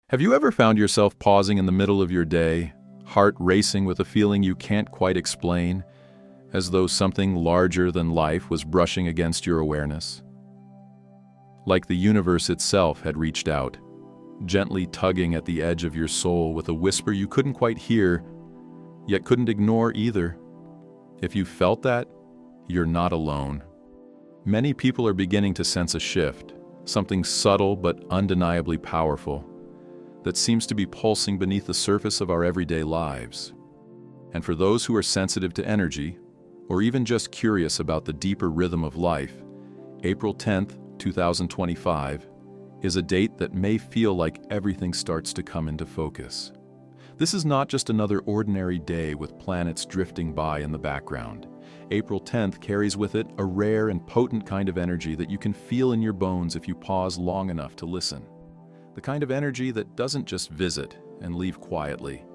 Have you ever found yourself pausing in the middle of your day, heart racing with a feeling you can't quite explain, as though something larger than life was brushing against your awareness? Like the universe itself had reached out, gently tugging at the edge of your soul with a whisper you couldn't quite hear, yet couldn't ignore either. If you felt that, you're not alone. Many people are beginning to sense a shift, something subtle but undeniably powerful, that seems to be pulsing beneath the surface of our everyday lives. And for those who are sensitive to energy, or even just curious about the deeper rhythm of life, April 10th, 2025, is a date that may feel like everything starts to come into focus. This is not just another ordinary day with planets drifting by in the background. April 10th carries with it a rare and potent kind of energy that you can feel in your bones if you pause long enough to listen. The kind of energy that doesn't just visit and leave quietly.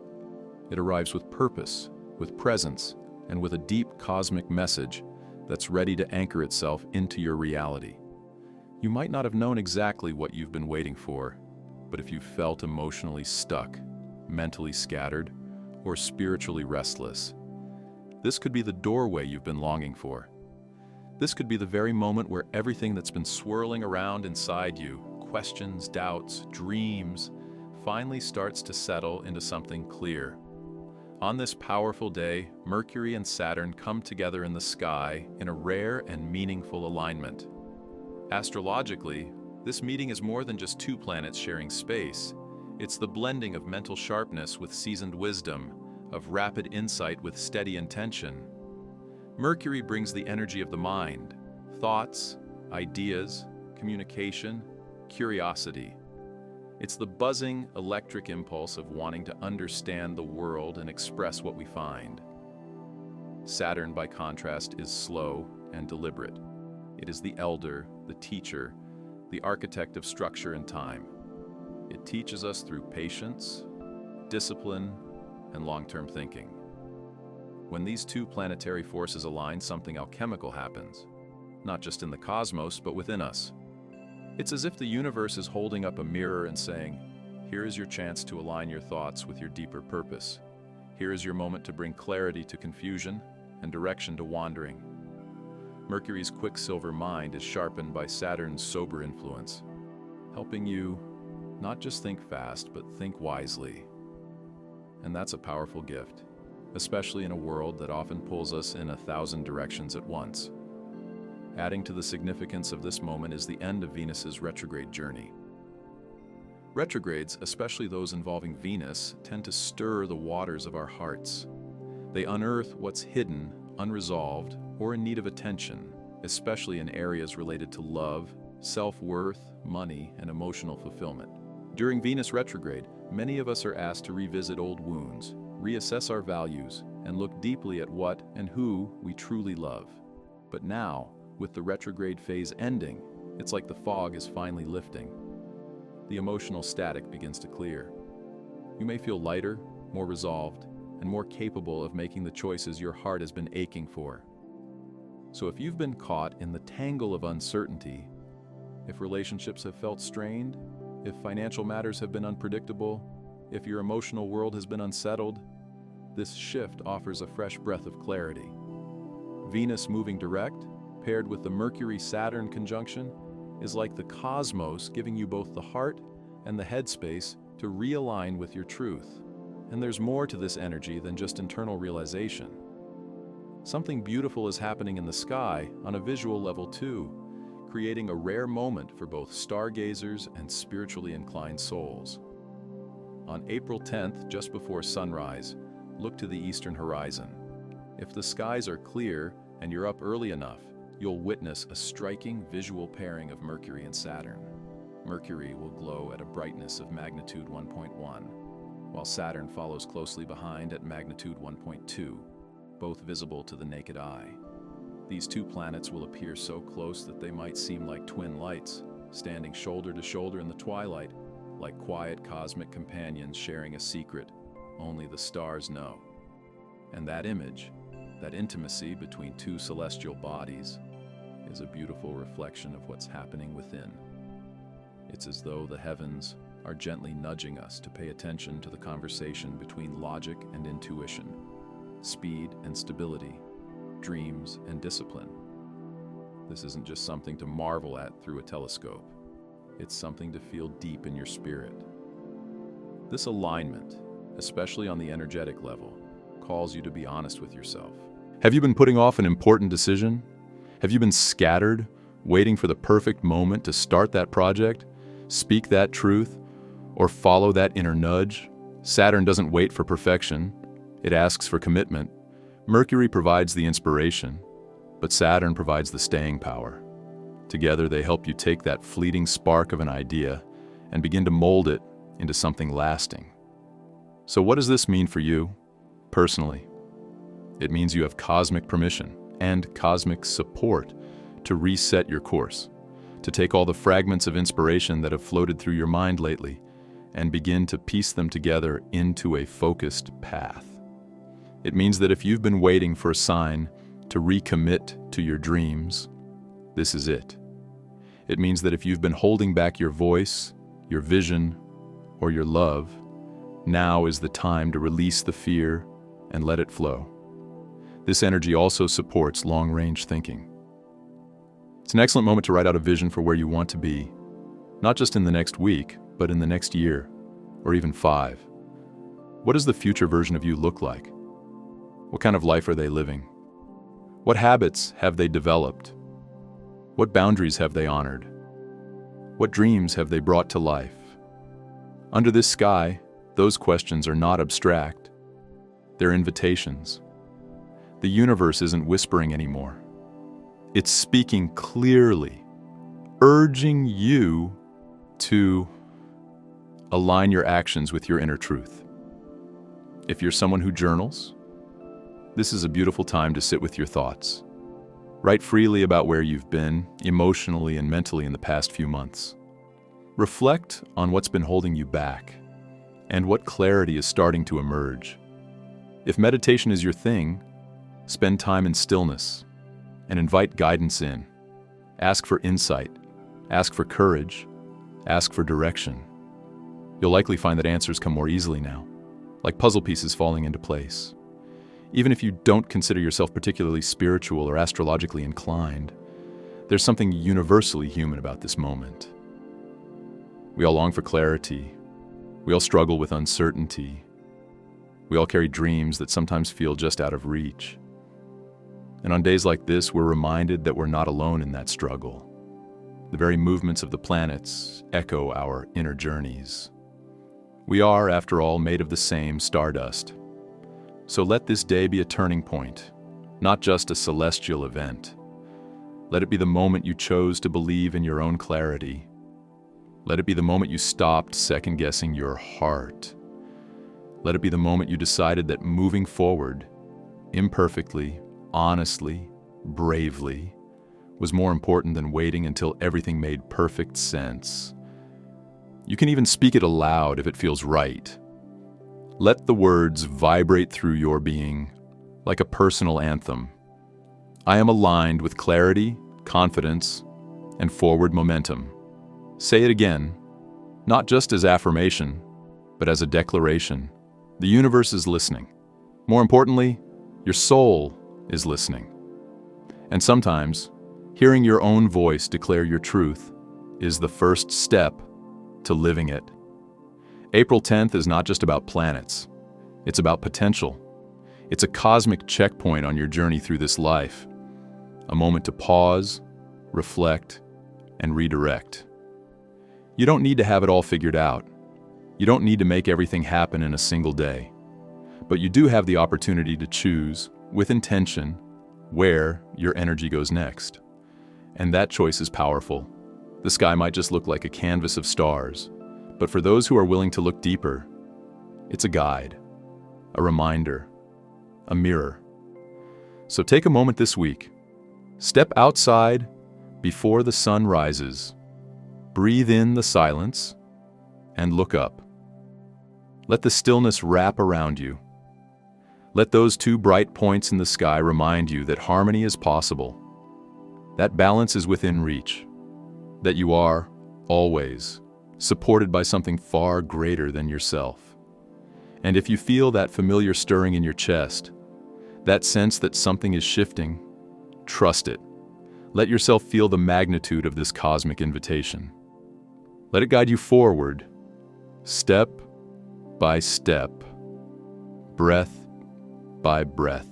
It arrives with purpose, with presence, and with a deep cosmic message that's ready to anchor itself into your reality. You might not have known exactly what you've been waiting for, but if you felt emotionally stuck, mentally scattered, or spiritually restless, this could be the doorway you've been longing for. This could be the very moment where everything that's been swirling around inside you, questions, doubts, dreams, finally starts to settle into something clear. On this powerful day, Mercury and Saturn come together in the sky in a rare and meaningful alignment. Astrologically, this meeting is more than just two planets sharing space. It's the blending of mental sharpness with seasoned wisdom, of rapid insight with steady intention. Mercury brings the energy of the mind, thoughts, ideas, communication, curiosity. It's the buzzing, electric impulse of wanting to understand the world and express what we find. Saturn, by contrast, is slow and deliberate. It is the elder, the teacher, the architect of structure and time. It teaches us through patience, discipline, and long-term thinking. When these two planetary forces align, something alchemical happens, not just in the cosmos, but within us. It's as if the universe is holding up a mirror and saying, here is your chance to align your thoughts with your deeper purpose. Here is your moment to bring clarity to confusion and direction to wandering. Mercury's quicksilver mind is sharpened by Saturn's sober influence, helping you not just think fast, but think wisely. And that's a powerful gift, especially in a world that often pulls us in 1,000 directions at once. Adding to the significance of this moment is the end of Venus's retrograde journey. Retrogrades, especially those involving Venus, tend to stir the waters of our hearts. They unearth what's hidden, unresolved, or in need of attention, especially in areas related to love, self-worth, money, and emotional fulfillment. During Venus retrograde, many of us are asked to revisit old wounds, reassess our values, and look deeply at what and who we truly love. But now, with the retrograde phase ending, it's like the fog is finally lifting. The emotional static begins to clear. You may feel lighter, more resolved, and more capable of making the choices your heart has been aching for. So if you've been caught in the tangle of uncertainty, if relationships have felt strained, if financial matters have been unpredictable, if your emotional world has been unsettled, this shift offers a fresh breath of clarity. Venus moving direct, paired with the Mercury-Saturn conjunction, is like the cosmos giving you both the heart and the headspace to realign with your truth. And there's more to this energy than just internal realization. Something beautiful is happening in the sky on a visual level too, creating a rare moment for both stargazers and spiritually inclined souls. On April 10th, just before sunrise, look to the eastern horizon. If the skies are clear and you're up early enough, you'll witness a striking visual pairing of Mercury and Saturn. Mercury will glow at a brightness of magnitude 1.1, while Saturn follows closely behind at magnitude 1.2, both visible to the naked eye. These two planets will appear so close that they might seem like twin lights, standing shoulder to shoulder in the twilight, like quiet cosmic companions sharing a secret only the stars know. And that image, that intimacy between two celestial bodies, is a beautiful reflection of what's happening within. It's as though the heavens, are gently nudging us to pay attention to the conversation between logic and intuition, speed and stability, dreams and discipline. This isn't just something to marvel at through a telescope. It's something to feel deep in your spirit. This alignment, especially on the energetic level, calls you to be honest with yourself. Have you been putting off an important decision? Have you been scattered, waiting for the perfect moment to start that project, speak that truth, or follow that inner nudge? Saturn doesn't wait for perfection. It asks for commitment. Mercury provides the inspiration, but Saturn provides the staying power. Together, they help you take that fleeting spark of an idea and begin to mold it into something lasting. So what does this mean for you, personally? It means you have cosmic permission and cosmic support to reset your course, to take all the fragments of inspiration that have floated through your mind lately and begin to piece them together into a focused path. It means that if you've been waiting for a sign to recommit to your dreams, this is it. It means that if you've been holding back your voice, your vision, or your love, now is the time to release the fear and let it flow. This energy also supports long-range thinking. It's an excellent moment to write out a vision for where you want to be, not just in the next week, but in the next year, or even 5. What does the future version of you look like? What kind of life are they living? What habits have they developed? What boundaries have they honored? What dreams have they brought to life? Under this sky, those questions are not abstract. They're invitations. The universe isn't whispering anymore. It's speaking clearly, urging you to align your actions with your inner truth. If you're someone who journals, this is a beautiful time to sit with your thoughts. Write freely about where you've been, emotionally and mentally, in the past few months. Reflect on what's been holding you back and what clarity is starting to emerge. If meditation is your thing, spend time in stillness and invite guidance in. Ask for insight, ask for courage, ask for direction. You'll likely find that answers come more easily now, like puzzle pieces falling into place. Even if you don't consider yourself particularly spiritual or astrologically inclined, there's something universally human about this moment. We all long for clarity. We all struggle with uncertainty. We all carry dreams that sometimes feel just out of reach. And on days like this, we're reminded that we're not alone in that struggle. The very movements of the planets echo our inner journeys. We are, after all, made of the same stardust. So let this day be a turning point, not just a celestial event. Let it be the moment you chose to believe in your own clarity. Let it be the moment you stopped second-guessing your heart. Let it be the moment you decided that moving forward, imperfectly, honestly, bravely, was more important than waiting until everything made perfect sense. You can even speak it aloud if it feels right. Let the words vibrate through your being like a personal anthem. I am aligned with clarity, confidence, and forward momentum. Say it again, not just as affirmation, but as a declaration. The universe is listening. More importantly, your soul is listening. And sometimes, hearing your own voice declare your truth is the first step to living it. April 10th is not just about planets. It's about potential. It's a cosmic checkpoint on your journey through this life. A moment to pause, reflect, and redirect. You don't need to have it all figured out. You don't need to make everything happen in a single day. But you do have the opportunity to choose, with intention, where your energy goes next. And that choice is powerful. The sky might just look like a canvas of stars, but for those who are willing to look deeper, it's a guide, a reminder, a mirror. So take a moment this week. Step outside before the sun rises. Breathe in the silence and look up. Let the stillness wrap around you. Let those 2 bright points in the sky remind you that harmony is possible, that balance is within reach, that you are, always, supported by something far greater than yourself. And if you feel that familiar stirring in your chest, that sense that something is shifting, trust it. Let yourself feel the magnitude of this cosmic invitation. Let it guide you forward, step by step, breath by breath,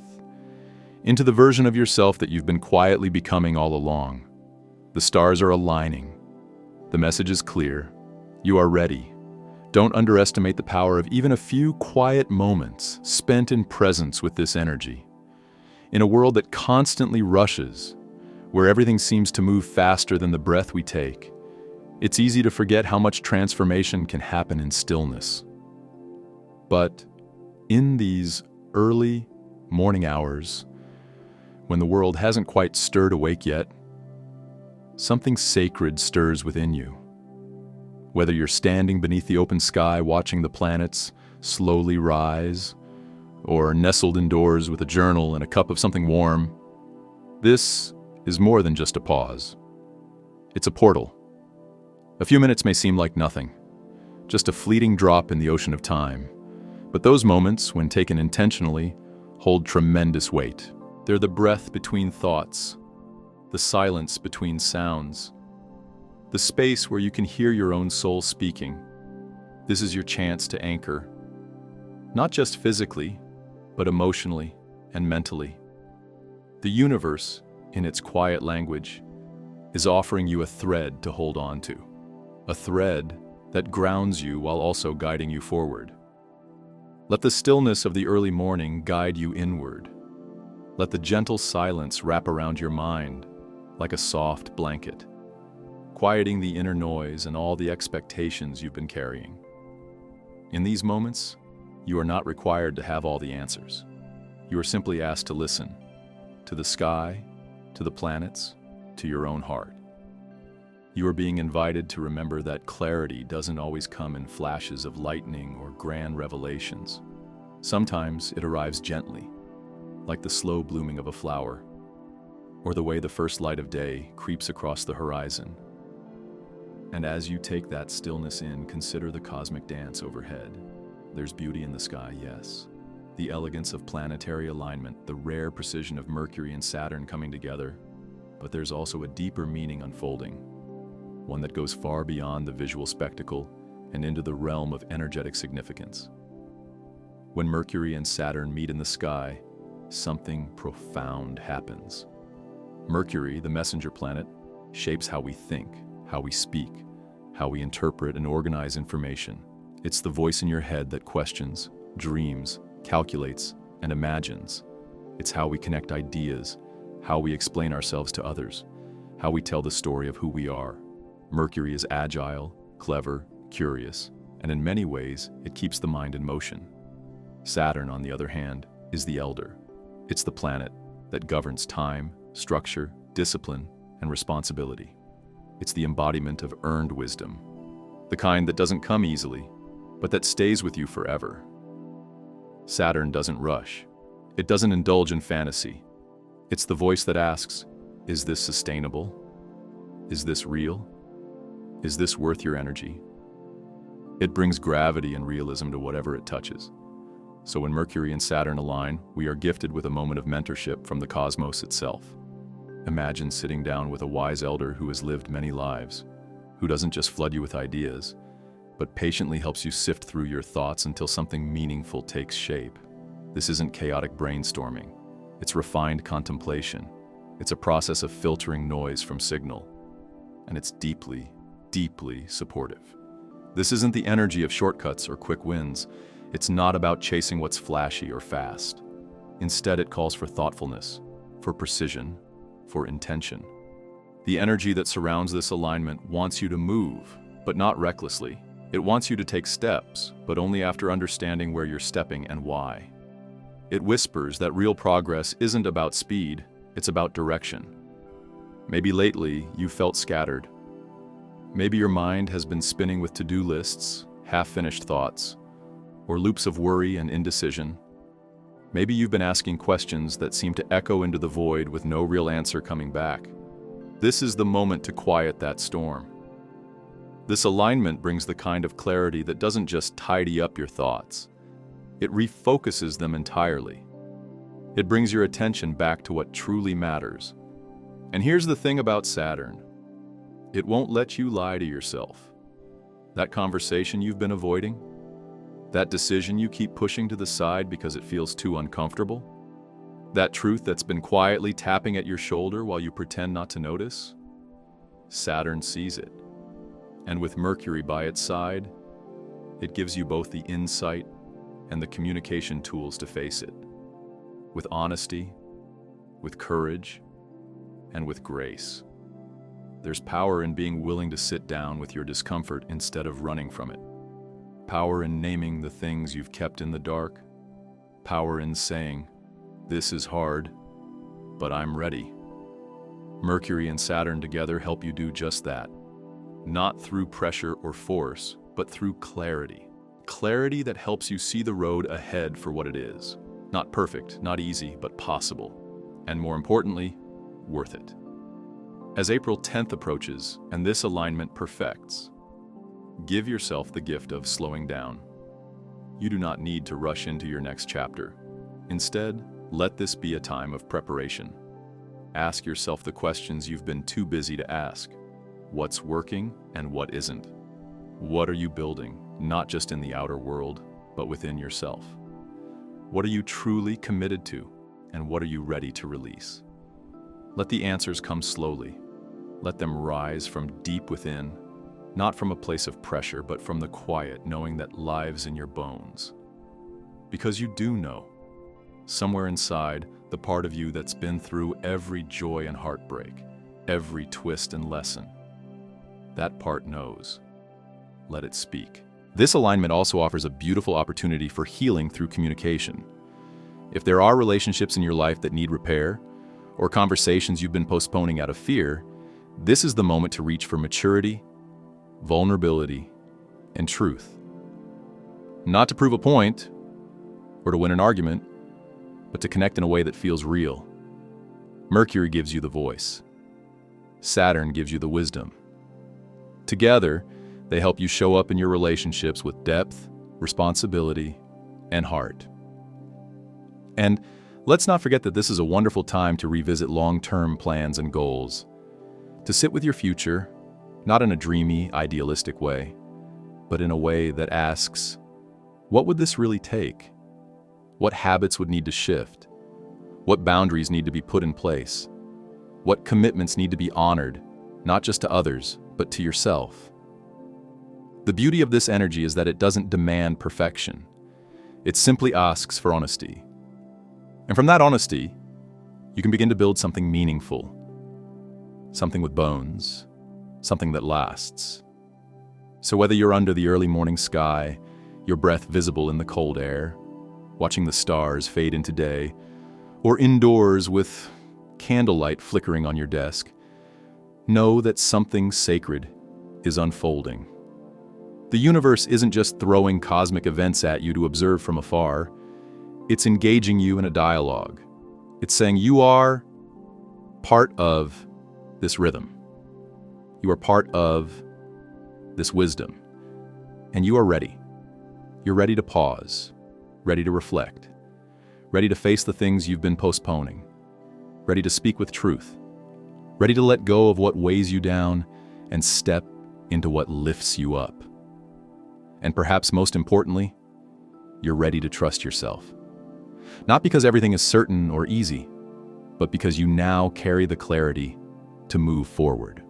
into the version of yourself that you've been quietly becoming all along. The stars are aligning. The message is clear. You are ready. Don't underestimate the power of even a few quiet moments spent in presence with this energy. In a world that constantly rushes, where everything seems to move faster than the breath we take, it's easy to forget how much transformation can happen in stillness. But in these early morning hours, when the world hasn't quite stirred awake yet, something sacred stirs within you. Whether you're standing beneath the open sky watching the planets slowly rise, or nestled indoors with a journal and a cup of something warm, this is more than just a pause. It's a portal. A few minutes may seem like nothing, just a fleeting drop in the ocean of time. But those moments, when taken intentionally, hold tremendous weight. They're the breath between thoughts, the silence between sounds, the space where you can hear your own soul speaking. This is your chance to anchor, not just physically, but emotionally and mentally. The universe, in its quiet language, is offering you a thread to hold on to, a thread that grounds you while also guiding you forward. Let the stillness of the early morning guide you inward. Let the gentle silence wrap around your mind like a soft blanket, quieting the inner noise and all the expectations you've been carrying. In these moments, you are not required to have all the answers. You are simply asked to listen, to the sky, to the planets, to your own heart. You are being invited to remember that clarity doesn't always come in flashes of lightning or grand revelations. Sometimes it arrives gently, like the slow blooming of a flower, or the way the first light of day creeps across the horizon. And as you take that stillness in, consider the cosmic dance overhead. There's beauty in the sky, yes. The elegance of planetary alignment, the rare precision of Mercury and Saturn coming together. But there's also a deeper meaning unfolding, one that goes far beyond the visual spectacle and into the realm of energetic significance. When Mercury and Saturn meet in the sky, something profound happens. Mercury, the messenger planet, shapes how we think, how we speak, how we interpret and organize information. It's the voice in your head that questions, dreams, calculates, and imagines. It's how we connect ideas, how we explain ourselves to others, how we tell the story of who we are. Mercury is agile, clever, curious, and in many ways, it keeps the mind in motion. Saturn, on the other hand, is the elder. It's the planet that governs time, structure, discipline, and responsibility. It's the embodiment of earned wisdom, the kind that doesn't come easily, but that stays with you forever. Saturn doesn't rush. It doesn't indulge in fantasy. It's the voice that asks, is this sustainable? Is this real? Is this worth your energy? It brings gravity and realism to whatever it touches. So when Mercury and Saturn align, we are gifted with a moment of mentorship from the cosmos itself. Imagine sitting down with a wise elder who has lived many lives, who doesn't just flood you with ideas, but patiently helps you sift through your thoughts until something meaningful takes shape. This isn't chaotic brainstorming. It's refined contemplation. It's a process of filtering noise from signal. And it's deeply, deeply supportive. This isn't the energy of shortcuts or quick wins. It's not about chasing what's flashy or fast. Instead, it calls for thoughtfulness, for precision, for intention. The energy that surrounds this alignment wants you to move, but not recklessly. It wants you to take steps, but only after understanding where you're stepping and why. It whispers that real progress isn't about speed, it's about direction. Maybe lately you've felt scattered. Maybe your mind has been spinning with to-do lists, half-finished thoughts, or loops of worry and indecision. Maybe you've been asking questions that seem to echo into the void with no real answer coming back. This is the moment to quiet that storm. This alignment brings the kind of clarity that doesn't just tidy up your thoughts. It refocuses them entirely. It brings your attention back to what truly matters. And here's the thing about Saturn. It won't let you lie to yourself. That conversation you've been avoiding, that decision you keep pushing to the side because it feels too uncomfortable, that truth that's been quietly tapping at your shoulder while you pretend not to notice, Saturn sees it. And with Mercury by its side, it gives you both the insight and the communication tools to face it. With honesty, with courage, and with grace. There's power in being willing to sit down with your discomfort instead of running from it. Power in naming the things you've kept in the dark. Power in saying, "This is hard, but I'm ready." Mercury and Saturn together help you do just that. Not through pressure or force, but through clarity. Clarity that helps you see the road ahead for what it is. Not perfect, not easy, but possible. And more importantly, worth it. As April 10th approaches and this alignment perfects, give yourself the gift of slowing down. You do not need to rush into your next chapter. Instead, let this be a time of preparation. Ask yourself the questions you've been too busy to ask. What's working and what isn't? What are you building, not just in the outer world, but within yourself? What are you truly committed to, and what are you ready to release? Let the answers come slowly. Let them rise from deep within, not from a place of pressure, but from the quiet, knowing that lives in your bones. Because you do know, somewhere inside, the part of you that's been through every joy and heartbreak, every twist and lesson. That part knows. Let it speak. This alignment also offers a beautiful opportunity for healing through communication. If there are relationships in your life that need repair, or conversations you've been postponing out of fear, this is the moment to reach for maturity, vulnerability, and truth. Not to prove a point, or to win an argument, but to connect in a way that feels real. Mercury gives you the voice. Saturn gives you the wisdom. Together, they help you show up in your relationships with depth, responsibility, and heart. And let's not forget that this is a wonderful time to revisit long-term plans and goals. To sit with your future, not in a dreamy, idealistic way, but in a way that asks, what would this really take? What habits would need to shift? What boundaries need to be put in place? What commitments need to be honored, not just to others, but to yourself? The beauty of this energy is that it doesn't demand perfection. It simply asks for honesty. And from that honesty, you can begin to build something meaningful, something with bones, something that lasts. So whether you're under the early morning sky, your breath visible in the cold air, watching the stars fade into day, or indoors with candlelight flickering on your desk, know that something sacred is unfolding. The universe isn't just throwing cosmic events at you to observe from afar. It's engaging you in a dialogue. It's saying you are part of this rhythm. You are part of this wisdom. And you are ready. You're ready to pause, ready to reflect, ready to face the things you've been postponing, ready to speak with truth, ready to let go of what weighs you down and step into what lifts you up. And perhaps most importantly, you're ready to trust yourself. Not because everything is certain or easy, but because you now carry the clarity to move forward.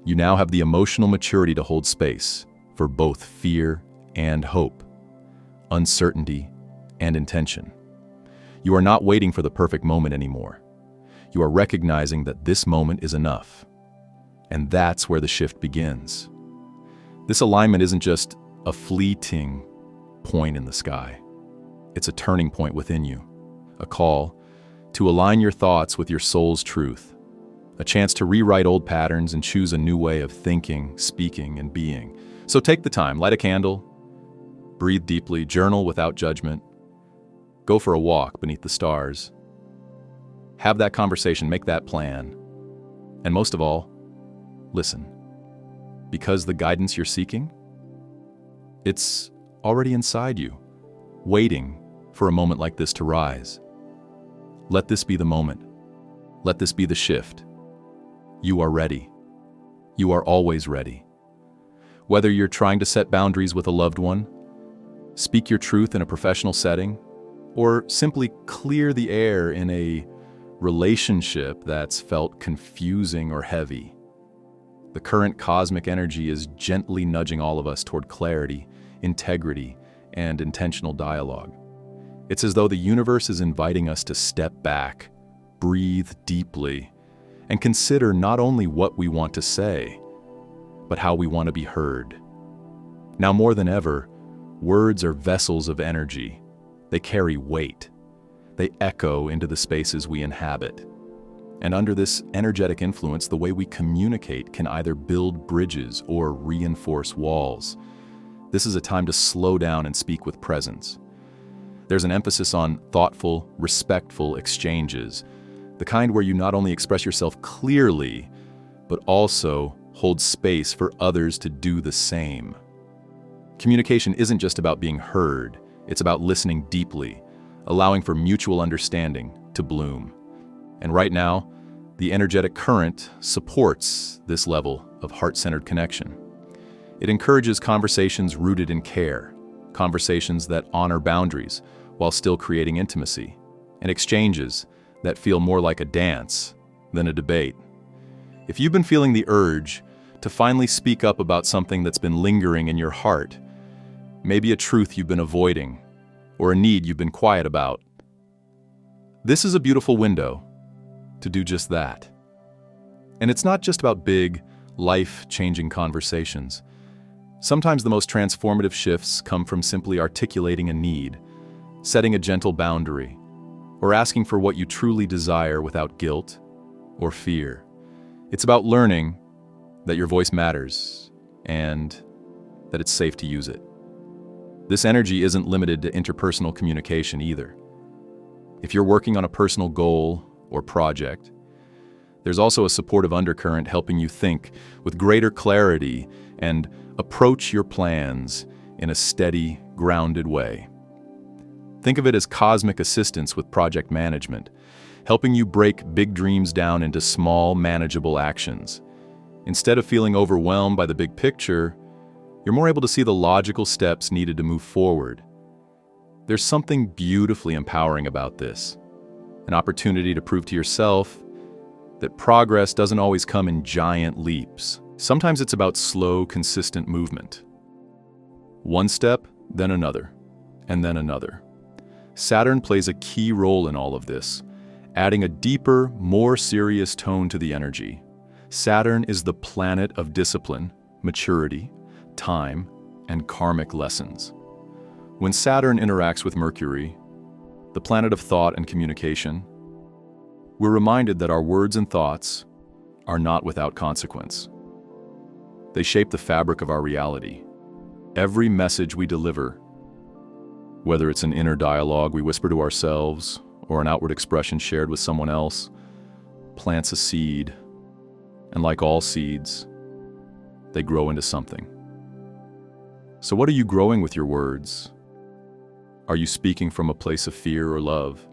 You now have the emotional maturity to hold space for both fear and hope, uncertainty and intention. You are not waiting for the perfect moment anymore. You are recognizing that this moment is enough. And that's where the shift begins. This alignment isn't just a fleeting point in the sky. It's a turning point within you, a call to align your thoughts with your soul's truth, a chance to rewrite old patterns and choose a new way of thinking, speaking, and being. So take the time, light a candle, breathe deeply, journal without judgment, go for a walk beneath the stars, have that conversation, make that plan, and most of all, listen. Because the guidance you're seeking? It's already inside you, waiting for a moment like this to rise. Let this be the moment. Let this be the shift. You are ready. You are always ready. Whether you're trying to set boundaries with a loved one, speak your truth in a professional setting, or simply clear the air in a relationship that's felt confusing or heavy, the current cosmic energy is gently nudging all of us toward clarity, integrity, and intentional dialogue. It's as though the universe is inviting us to step back, breathe deeply, and consider not only what we want to say, but how we want to be heard. Now more than ever, words are vessels of energy. They carry weight. They echo into the spaces we inhabit. And under this energetic influence, the way we communicate can either build bridges or reinforce walls. This is a time to slow down and speak with presence. There's an emphasis on thoughtful, respectful exchanges, the kind where you not only express yourself clearly, but also hold space for others to do the same. Communication isn't just about being heard, it's about listening deeply, allowing for mutual understanding to bloom. And right now, the energetic current supports this level of heart-centered connection. It encourages conversations rooted in care, conversations that honor boundaries while still creating intimacy, and exchanges that feel more like a dance than a debate. If you've been feeling the urge to finally speak up about something that's been lingering in your heart, maybe a truth you've been avoiding, or a need you've been quiet about, this is a beautiful window to do just that. And it's not just about big, life-changing conversations. Sometimes the most transformative shifts come from simply articulating a need, setting a gentle boundary, or asking for what you truly desire without guilt or fear. It's about learning that your voice matters and that it's safe to use it. This energy isn't limited to interpersonal communication either. If you're working on a personal goal or project, there's also a supportive undercurrent helping you think with greater clarity and approach your plans in a steady, grounded way. Think of it as cosmic assistance with project management, helping you break big dreams down into small, manageable actions. Instead of feeling overwhelmed by the big picture, you're more able to see the logical steps needed to move forward. There's something beautifully empowering about this, an opportunity to prove to yourself that progress doesn't always come in giant leaps. Sometimes it's about slow, consistent movement. One step, then another, and then another. Saturn plays a key role in all of this, adding a deeper, more serious tone to the energy. Saturn is the planet of discipline, maturity, time, and karmic lessons. When Saturn interacts with Mercury, the planet of thought and communication, we're reminded that our words and thoughts are not without consequence. They shape the fabric of our reality. Every message we deliver, whether it's an inner dialogue we whisper to ourselves or an outward expression shared with someone else, plants a seed, and like all seeds, they grow into something. So what are you growing with your words? Are you speaking from a place of fear or love?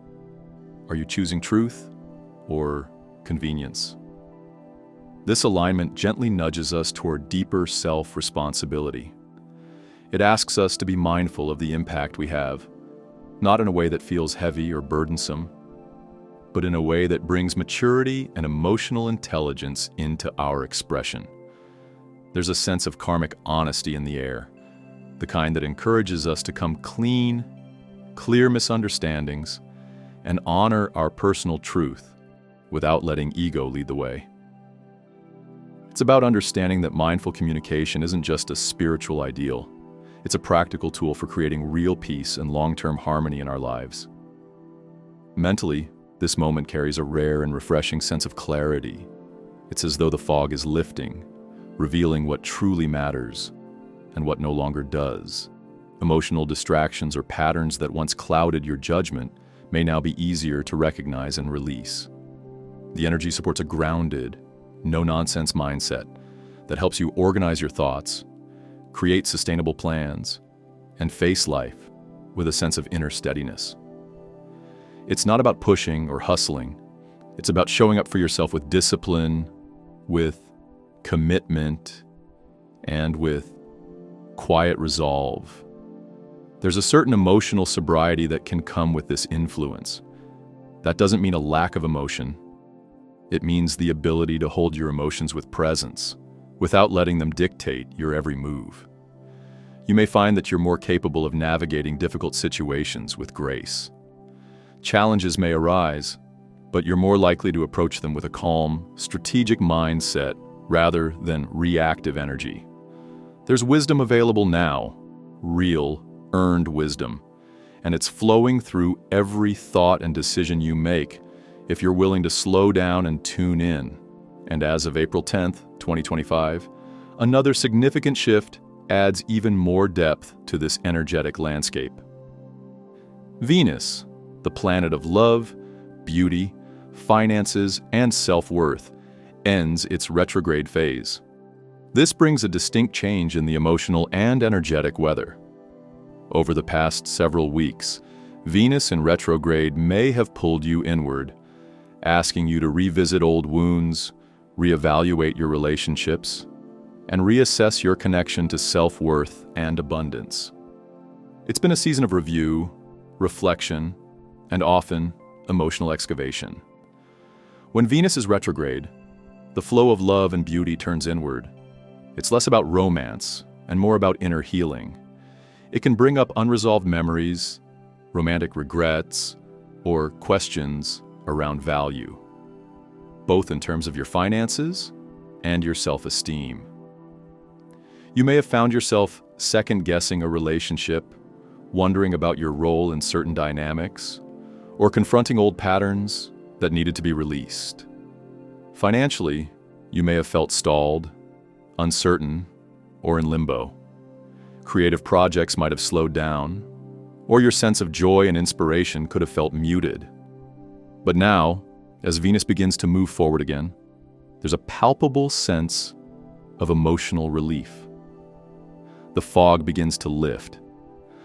Are you choosing truth or convenience? This alignment gently nudges us toward deeper self-responsibility. It asks us to be mindful of the impact we have, not in a way that feels heavy or burdensome, but in a way that brings maturity and emotional intelligence into our expression. There's a sense of karmic honesty in the air, the kind that encourages us to come clean, clear misunderstandings, and honor our personal truth without letting ego lead the way. It's about understanding that mindful communication isn't just a spiritual ideal. It's a practical tool for creating real peace and long-term harmony in our lives. Mentally, this moment carries a rare and refreshing sense of clarity. It's as though the fog is lifting, revealing what truly matters and what no longer does. Emotional distractions or patterns that once clouded your judgment may now be easier to recognize and release. The energy supports a grounded, no-nonsense mindset that helps you organize your thoughts, create sustainable plans, and face life with a sense of inner steadiness. It's not about pushing or hustling. It's about showing up for yourself with discipline, with commitment, and with quiet resolve. There's a certain emotional sobriety that can come with this influence. That doesn't mean a lack of emotion. It means the ability to hold your emotions with presence, without letting them dictate your every move. You may find that you're more capable of navigating difficult situations with grace. Challenges may arise, but you're more likely to approach them with a calm, strategic mindset rather than reactive energy. There's wisdom available now, real, earned wisdom, and it's flowing through every thought and decision you make if you're willing to slow down and tune in. And as of April 10th, 2025, another significant shift adds even more depth to this energetic landscape. Venus, the planet of love, beauty, finances, and self-worth, ends its retrograde phase. This brings a distinct change in the emotional and energetic weather. Over the past several weeks, Venus in retrograde may have pulled you inward, asking you to revisit old wounds, reevaluate your relationships, and reassess your connection to self-worth and abundance. It's been a season of review, reflection, and often emotional excavation. When Venus is retrograde, the flow of love and beauty turns inward. It's less about romance and more about inner healing. It can bring up unresolved memories, romantic regrets, or questions around value, both in terms of your finances and your self-esteem. You may have found yourself second-guessing a relationship, wondering about your role in certain dynamics, or confronting old patterns that needed to be released. Financially, you may have felt stalled, uncertain, or in limbo. Creative projects might have slowed down, or your sense of joy and inspiration could have felt muted. But now, as Venus begins to move forward again, there's a palpable sense of emotional relief. The fog begins to lift.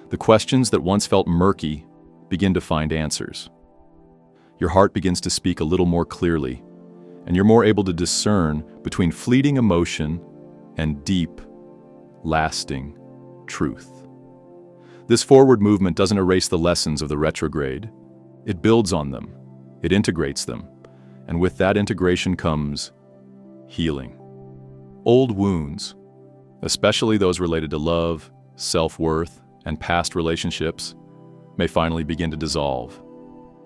The questions that once felt murky begin to find answers. Your heart begins to speak a little more clearly, and you're more able to discern between fleeting emotion and deep, lasting truth. This forward movement doesn't erase the lessons of the retrograde. It builds on them. It integrates them. And with that integration comes healing. Old wounds, especially those related to love, self-worth, and past relationships, may finally begin to dissolve.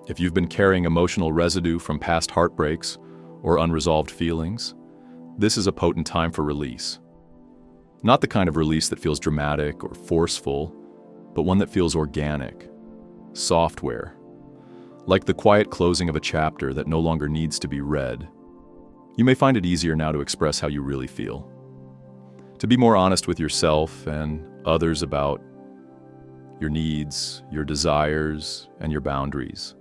If you've been carrying emotional residue from past heartbreaks or unresolved feelings, this is a potent time for release. Not the kind of release that feels dramatic or forceful, but one that feels organic, software, like the quiet closing of a chapter that no longer needs to be read. You may find it easier now to express how you really feel, to be more honest with yourself and others about your needs, your desires, and your boundaries.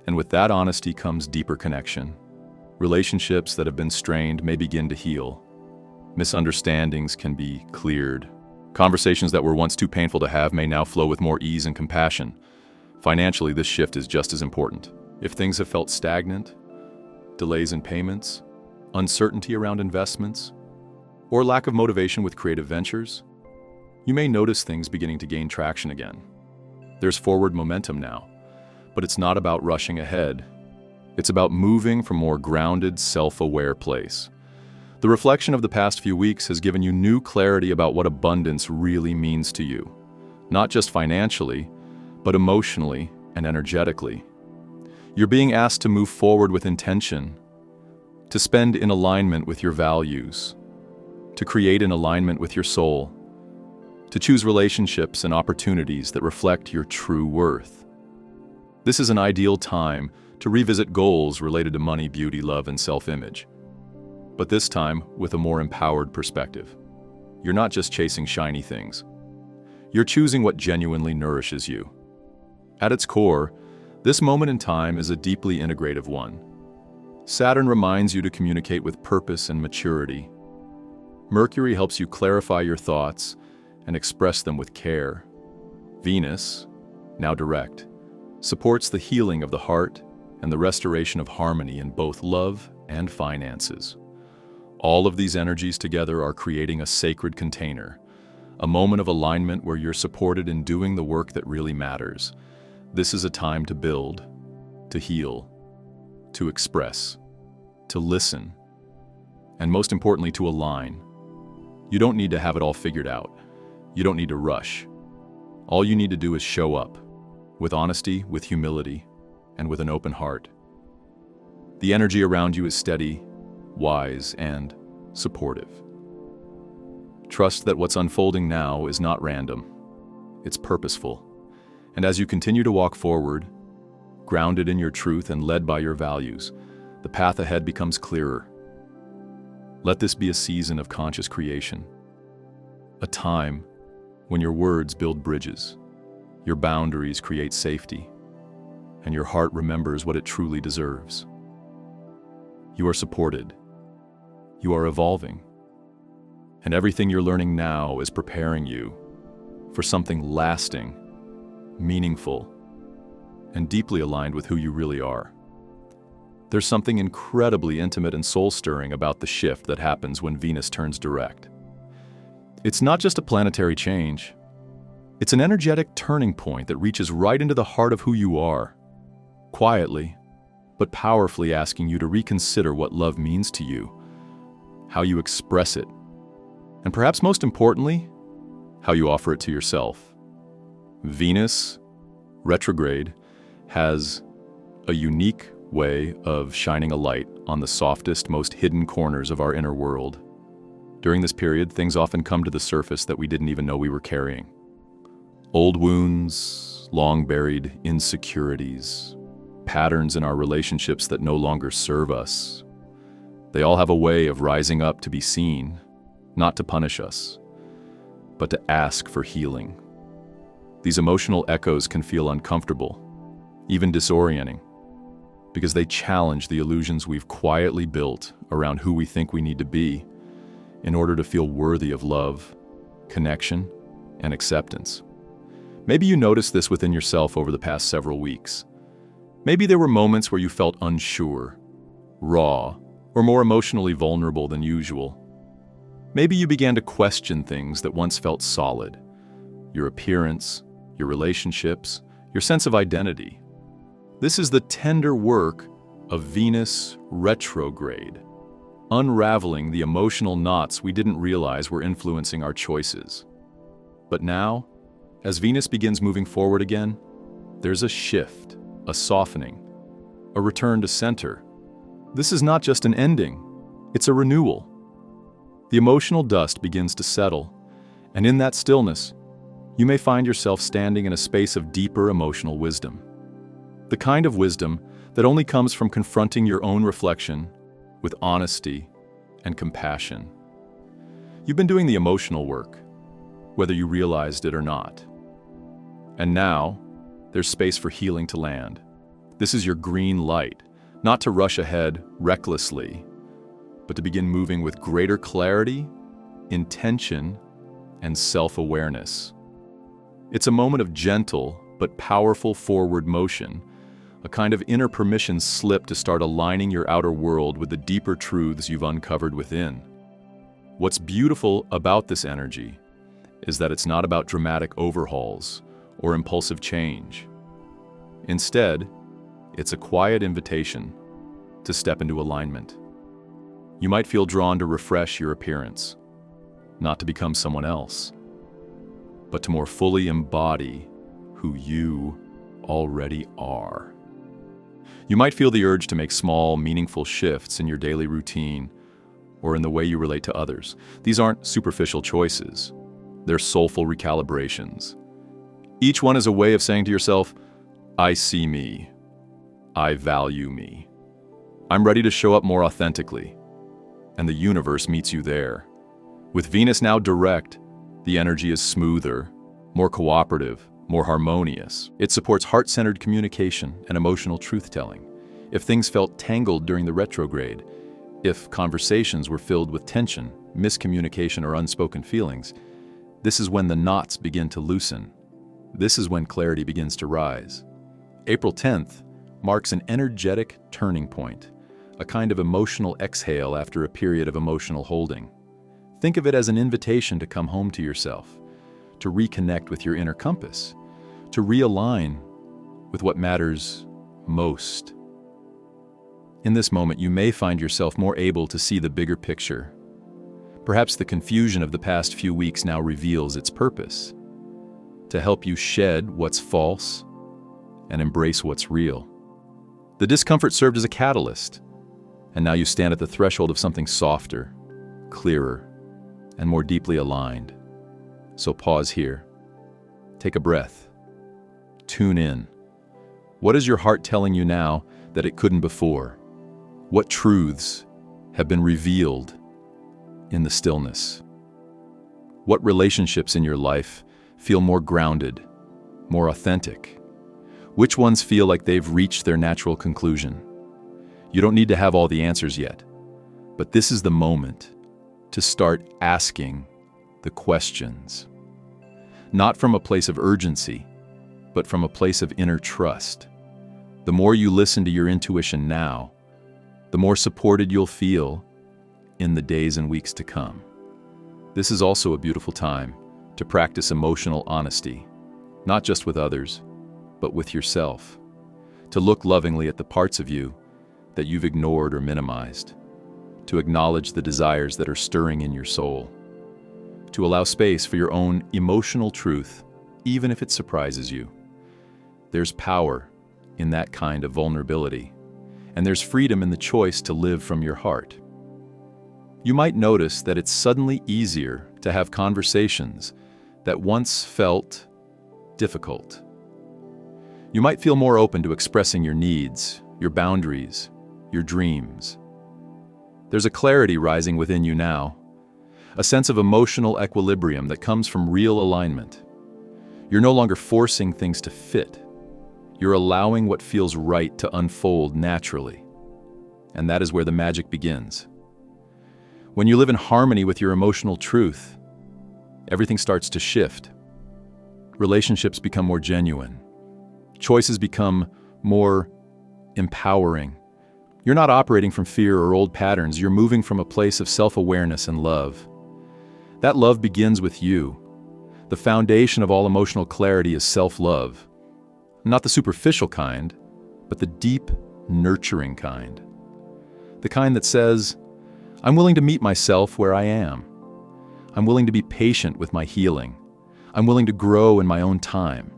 And with that honesty comes deeper connection. Relationships that have been strained may begin to heal. Misunderstandings can be cleared. Conversations that were once too painful to have may now flow with more ease and compassion. Financially, this shift is just as important. If things have felt stagnant, delays in payments, uncertainty around investments, or lack of motivation with creative ventures, you may notice things beginning to gain traction again. There's forward momentum now, but it's not about rushing ahead. It's about moving from a more grounded, self-aware place. The reflection of the past few weeks has given you new clarity about what abundance really means to you, not just financially, but emotionally and energetically. You're being asked to move forward with intention, to spend in alignment with your values, to create in alignment with your soul, to choose relationships and opportunities that reflect your true worth. This is an ideal time to revisit goals related to money, beauty, love, and self-image. But this time with a more empowered perspective. You're not just chasing shiny things. You're choosing what genuinely nourishes you. At its core, this moment in time is a deeply integrative one. Saturn reminds you to communicate with purpose and maturity, Mercury helps you clarify your thoughts and express them with care. Venus, now direct, supports the healing of the heart and the restoration of harmony in both love and finances. All of these energies together are creating a sacred container, a moment of alignment where you're supported in doing the work that really matters. This is a time to build, to heal, to express, to listen, and most importantly, to align. You don't need to have it all figured out. You don't need to rush. All you need to do is show up, with honesty, with humility, and with an open heart. The energy around you is steady, wise, and supportive. Trust that what's unfolding now is not random. It's purposeful. And as you continue to walk forward, grounded in your truth and led by your values, the path ahead becomes clearer. Let this be a season of conscious creation, a time when your words build bridges, your boundaries create safety, and your heart remembers what it truly deserves. You are supported. You are evolving. And everything you're learning now is preparing you for something lasting, meaningful, and deeply aligned with who you really are. There's something incredibly intimate and soul-stirring about the shift that happens when Venus turns direct. It's not just a planetary change. It's an energetic turning point that reaches right into the heart of who you are, quietly, but powerfully asking you to reconsider what love means to you, how you express it, and perhaps most importantly, how you offer it to yourself. Venus, retrograde, has a unique way of shining a light on the softest, most hidden corners of our inner world. During this period, things often come to the surface that we didn't even know we were carrying. Old wounds, long-buried insecurities, patterns in our relationships that no longer serve us. They all have a way of rising up to be seen, not to punish us, but to ask for healing. These emotional echoes can feel uncomfortable, even disorienting, because they challenge the illusions we've quietly built around who we think we need to be in order to feel worthy of love, connection, and acceptance. Maybe you noticed this within yourself over the past several weeks. Maybe there were moments where you felt unsure, raw, or more emotionally vulnerable than usual. Maybe you began to question things that once felt solid: your appearance, your relationships, your sense of identity. This is the tender work of Venus retrograde, unraveling the emotional knots we didn't realize were influencing our choices. But now, as Venus begins moving forward again, there's a shift, a softening, a return to center. This is not just an ending, it's a renewal. The emotional dust begins to settle, and in that stillness, you may find yourself standing in a space of deeper emotional wisdom. The kind of wisdom that only comes from confronting your own reflection with honesty and compassion. You've been doing the emotional work, whether you realized it or not. And now, there's space for healing to land. This is your green light, not to rush ahead recklessly, but to begin moving with greater clarity, intention, and self-awareness. It's a moment of gentle but powerful forward motion, a kind of inner permission slip to start aligning your outer world with the deeper truths you've uncovered within. What's beautiful about this energy is that it's not about dramatic overhauls or impulsive change. Instead, it's a quiet invitation to step into alignment. You might feel drawn to refresh your appearance, not to become someone else, but to more fully embody who you already are. You might feel the urge to make small, meaningful shifts in your daily routine or in the way you relate to others. These aren't superficial choices. They're soulful recalibrations. Each one is a way of saying to yourself, I see me. I value me. I'm ready to show up more authentically. And the universe meets you there. With Venus now direct, the energy is smoother, more cooperative, more harmonious. It supports heart-centered communication and emotional truth-telling. If things felt tangled during the retrograde, if conversations were filled with tension, miscommunication, or unspoken feelings, this is when the knots begin to loosen. This is when clarity begins to rise. April 10th marks an energetic turning point, a kind of emotional exhale after a period of emotional holding. Think of it as an invitation to come home to yourself, to reconnect with your inner compass, to realign with what matters most. In this moment, you may find yourself more able to see the bigger picture. Perhaps the confusion of the past few weeks now reveals its purpose, to help you shed what's false and embrace what's real. The discomfort served as a catalyst, and now you stand at the threshold of something softer, clearer, and more deeply aligned. So pause here. Take a breath. Tune in. What is your heart telling you now that it couldn't before? What truths have been revealed in the stillness? What relationships in your life feel more grounded, more authentic? Which ones feel like they've reached their natural conclusion? You don't need to have all the answers yet, but this is the moment to start asking the questions. Not from a place of urgency, but from a place of inner trust. The more you listen to your intuition now, the more supported you'll feel in the days and weeks to come. This is also a beautiful time to practice emotional honesty, not just with others, but with yourself. To look lovingly at the parts of you that you've ignored or minimized. To acknowledge the desires that are stirring in your soul. To allow space for your own emotional truth, even if it surprises you. There's power in that kind of vulnerability, and there's freedom in the choice to live from your heart. You might notice that it's suddenly easier to have conversations that once felt difficult. You might feel more open to expressing your needs, your boundaries, your dreams. There's a clarity rising within you now, a sense of emotional equilibrium that comes from real alignment. You're no longer forcing things to fit. You're allowing what feels right to unfold naturally. And that is where the magic begins. When you live in harmony with your emotional truth, everything starts to shift. Relationships become more genuine. Choices become more empowering. You're not operating from fear or old patterns. You're moving from a place of self-awareness and love. That love begins with you. The foundation of all emotional clarity is self-love. Not the superficial kind, but the deep, nurturing kind. The kind that says, I'm willing to meet myself where I am. I'm willing to be patient with my healing. I'm willing to grow in my own time.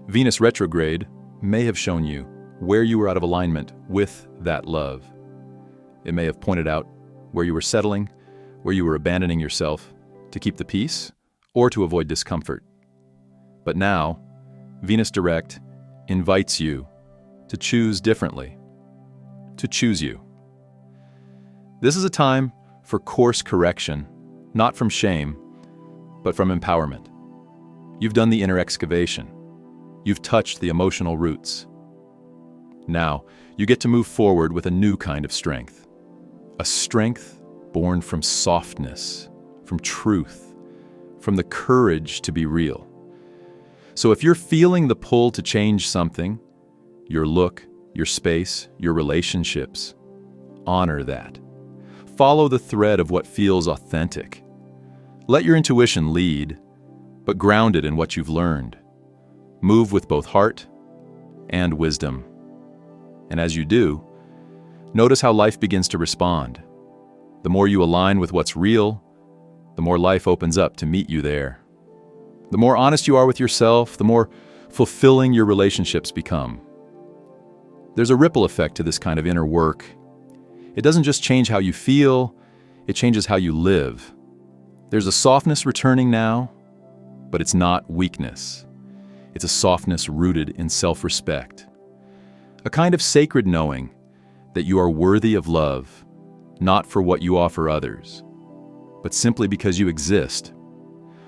Venus retrograde may have shown you where you were out of alignment with that love. It may have pointed out where you were settling, where you were abandoning yourself to keep the peace or to avoid discomfort. But now, Venus direct invites you to choose differently, to choose you. This is a time for course correction, not from shame, but from empowerment. You've done the inner excavation. You've touched the emotional roots. Now, you get to move forward with a new kind of strength. A strength born from softness, from truth, from the courage to be real. So if you're feeling the pull to change something, your look, your space, your relationships, honor that. Follow the thread of what feels authentic. Let your intuition lead, but ground it in what you've learned. Move with both heart and wisdom. And as you do, notice how life begins to respond. The more you align with what's real, the more life opens up to meet you there. The more honest you are with yourself, the more fulfilling your relationships become. There's a ripple effect to this kind of inner work. It doesn't just change how you feel, it changes how you live. There's a softness returning now, but it's not weakness. It's a softness rooted in self-respect. A kind of sacred knowing that you are worthy of love, not for what you offer others, but simply because you exist.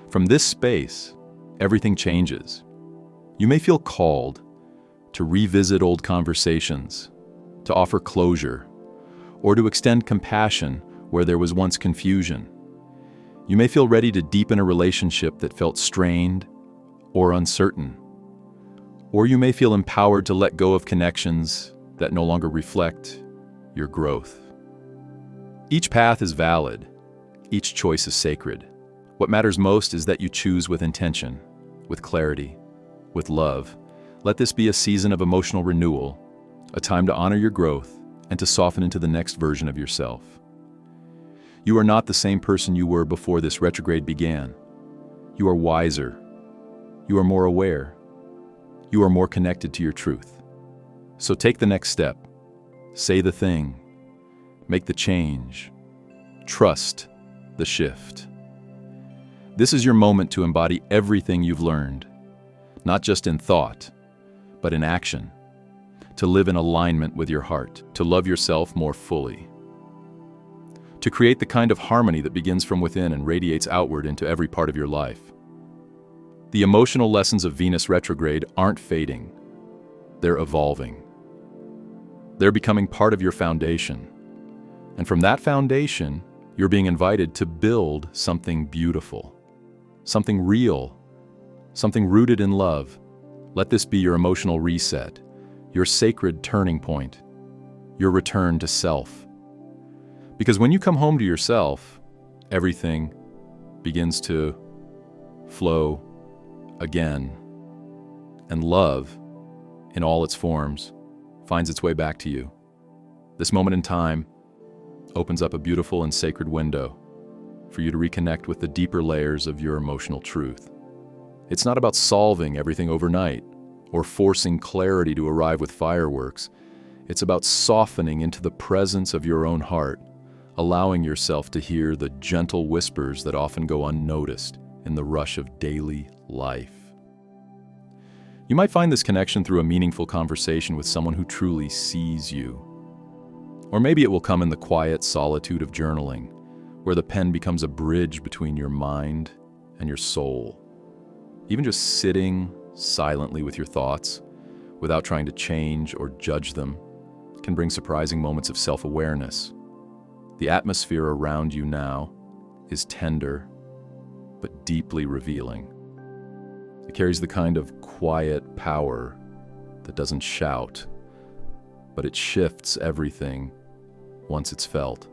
From this space, everything changes. You may feel called to revisit old conversations, to offer closure, or to extend compassion where there was once confusion. You may feel ready to deepen a relationship that felt strained or uncertain. Or you may feel empowered to let go of connections that no longer reflect your growth. Each path is valid. Each choice is sacred. What matters most is that you choose with intention, with clarity, with love. Let this be a season of emotional renewal, a time to honor your growth and to soften into the next version of yourself. You are not the same person you were before this retrograde began. You are wiser. You are more aware. You are more connected to your truth. So take the next step. Say the thing. Make the change. Trust the shift. This is your moment to embody everything you've learned, not just in thought, but in action, to live in alignment with your heart, to love yourself more fully, to create the kind of harmony that begins from within and radiates outward into every part of your life. The emotional lessons of Venus retrograde aren't fading. They're evolving. They're becoming part of your foundation. And from that foundation, you're being invited to build something beautiful, something real, something rooted in love. Let this be your emotional reset, your sacred turning point, your return to self. Because when you come home to yourself, everything begins to flow again, and love, in all its forms, finds its way back to you. This moment in time opens up a beautiful and sacred window for you to reconnect with the deeper layers of your emotional truth. It's not about solving everything overnight or forcing clarity to arrive with fireworks. It's about softening into the presence of your own heart, allowing yourself to hear the gentle whispers that often go unnoticed in the rush of daily life. You might find this connection through a meaningful conversation with someone who truly sees you. Or maybe it will come in the quiet solitude of journaling, where the pen becomes a bridge between your mind and your soul. Even just sitting silently with your thoughts, without trying to change or judge them, can bring surprising moments of self-awareness. The atmosphere around you now is tender, but deeply revealing. It carries the kind of quiet power that doesn't shout, but it shifts everything once it's felt.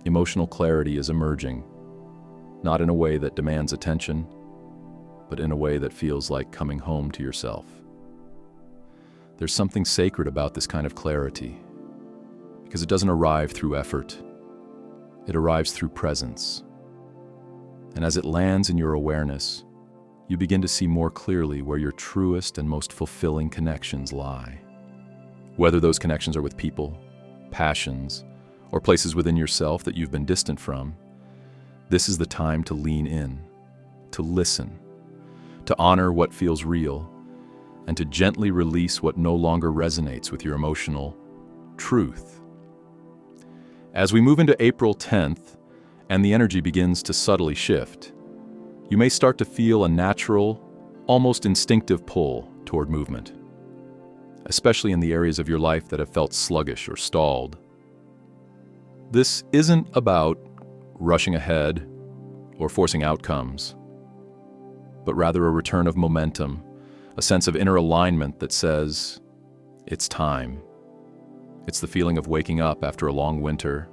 Emotional clarity is emerging, not in a way that demands attention, but in a way that feels like coming home to yourself. There's something sacred about this kind of clarity, because it doesn't arrive through effort. It arrives through presence. And as it lands in your awareness, you begin to see more clearly where your truest and most fulfilling connections lie. Whether those connections are with people, passions, or places within yourself that you've been distant from, this is the time to lean in, to listen, to honor what feels real, and to gently release what no longer resonates with your emotional truth. As we move into April 10th, and the energy begins to subtly shift, you may start to feel a natural, almost instinctive pull toward movement, especially in the areas of your life that have felt sluggish or stalled. This isn't about rushing ahead or forcing outcomes, but rather a return of momentum, a sense of inner alignment that says, it's time. It's the feeling of waking up after a long winter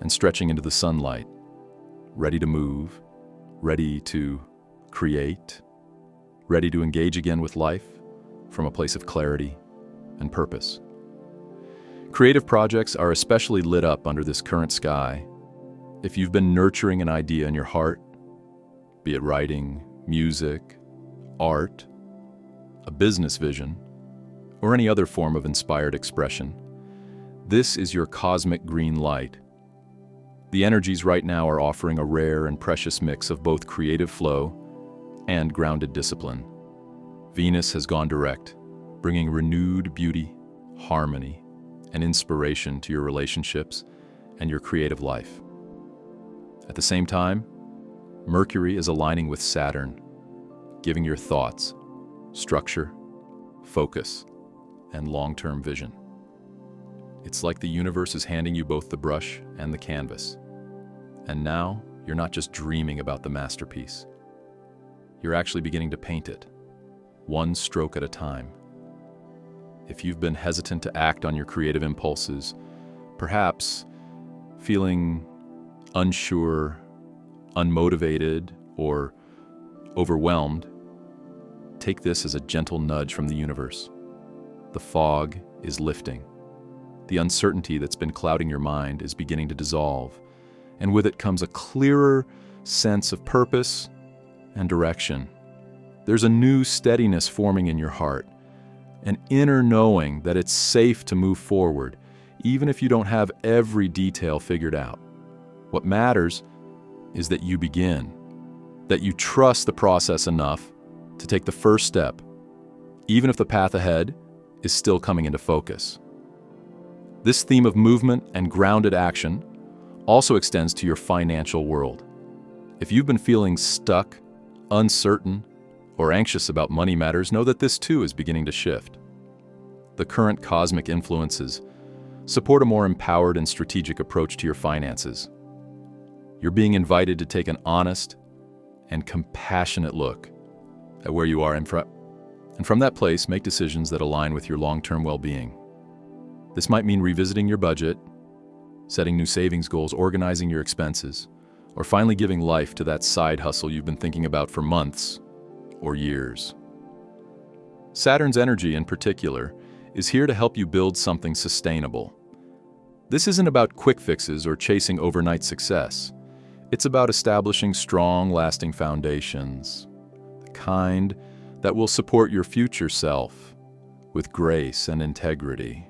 and stretching into the sunlight, ready to move, ready to create, ready to engage again with life from a place of clarity and purpose. Creative projects are especially lit up under this current sky. If you've been nurturing an idea in your heart, be it writing, music, art, a business vision, or any other form of inspired expression, this is your cosmic green light. The energies right now are offering a rare and precious mix of both creative flow and grounded discipline. Venus has gone direct, bringing renewed beauty, harmony, and inspiration to your relationships and your creative life. At the same time, Mercury is aligning with Saturn, giving your thoughts structure, focus, and long-term vision. It's like the universe is handing you both the brush and the canvas. And now, you're not just dreaming about the masterpiece. You're actually beginning to paint it, one stroke at a time. If you've been hesitant to act on your creative impulses, perhaps feeling unsure, unmotivated, or overwhelmed, take this as a gentle nudge from the universe. The fog is lifting. The uncertainty that's been clouding your mind is beginning to dissolve, and with it comes a clearer sense of purpose and direction. There's a new steadiness forming in your heart, an inner knowing that it's safe to move forward, even if you don't have every detail figured out. What matters is that you begin, that you trust the process enough to take the first step, even if the path ahead is still coming into focus. This theme of movement and grounded action also extends to your financial world. If you've been feeling stuck, uncertain, or anxious about money matters, know that this too is beginning to shift. The current cosmic influences support a more empowered and strategic approach to your finances. You're being invited to take an honest and compassionate look at where you are and from that place, make decisions that align with your long-term well-being. This might mean revisiting your budget, setting new savings goals, organizing your expenses, or finally giving life to that side hustle you've been thinking about for months or years. Saturn's energy, in particular, is here to help you build something sustainable. This isn't about quick fixes or chasing overnight success. It's about establishing strong, lasting foundations, the kind that will support your future self with grace and integrity.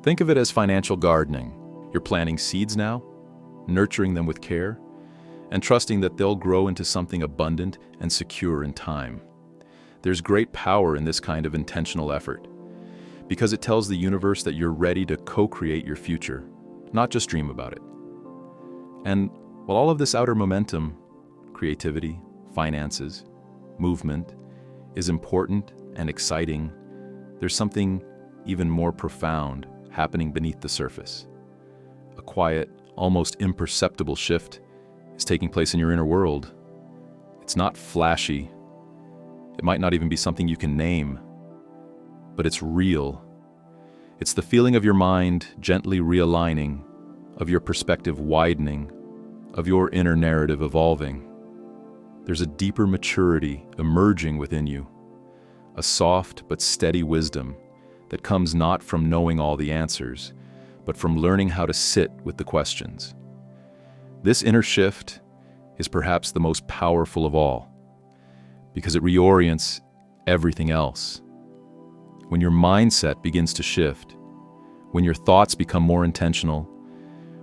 Think of it as financial gardening. You're planting seeds now, nurturing them with care, and trusting that they'll grow into something abundant and secure in time. There's great power in this kind of intentional effort, because it tells the universe that you're ready to co-create your future, not just dream about it. And while all of this outer momentum, creativity, finances, movement, is important and exciting, there's something even more profound happening beneath the surface. A quiet, almost imperceptible shift is taking place in your inner world. It's not flashy. It might not even be something you can name, but it's real. It's the feeling of your mind gently realigning, of your perspective widening, of your inner narrative evolving. There's a deeper maturity emerging within you, a soft but steady wisdom that comes not from knowing all the answers, but from learning how to sit with the questions. This inner shift is perhaps the most powerful of all, because it reorients everything else. When your mindset begins to shift, when your thoughts become more intentional,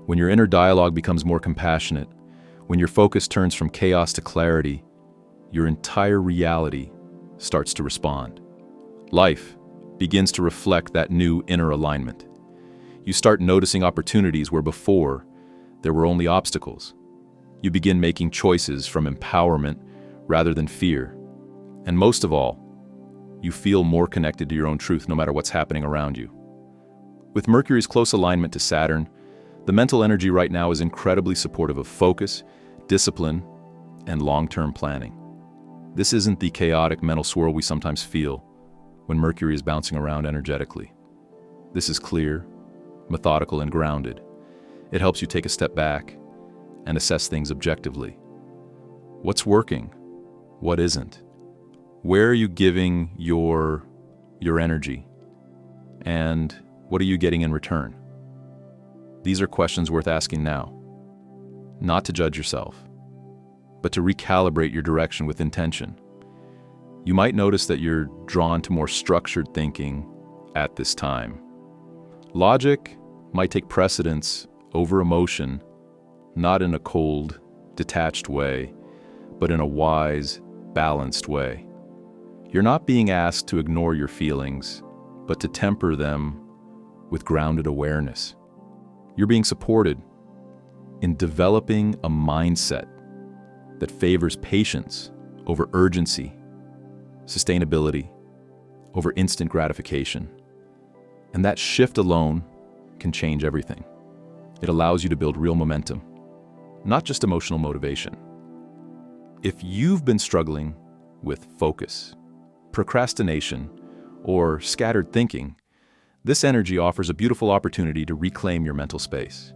when your inner dialogue becomes more compassionate, when your focus turns from chaos to clarity, your entire reality starts to respond. Life begins to reflect that new inner alignment. You start noticing opportunities where before there were only obstacles. You begin making choices from empowerment rather than fear. And most of all, you feel more connected to your own truth no matter what's happening around you. With Mercury's close alignment to Saturn, the mental energy right now is incredibly supportive of focus, discipline, and long-term planning. This isn't the chaotic mental swirl we sometimes feel when Mercury is bouncing around energetically. This is clear, methodical, and grounded. It helps you take a step back and assess things objectively. What's working? What isn't? Where are you giving your energy? And what are you getting in return? These are questions worth asking now. Not to judge yourself, but to recalibrate your direction with intention. You might notice that you're drawn to more structured thinking at this time. Logic might take precedence over emotion, not in a cold, detached way, but in a wise, balanced way. You're not being asked to ignore your feelings, but to temper them with grounded awareness. You're being supported in developing a mindset that favors patience over urgency, sustainability over instant gratification. And that shift alone can change everything. It allows you to build real momentum, not just emotional motivation. If you've been struggling with focus, procrastination, or scattered thinking, this energy offers a beautiful opportunity to reclaim your mental space.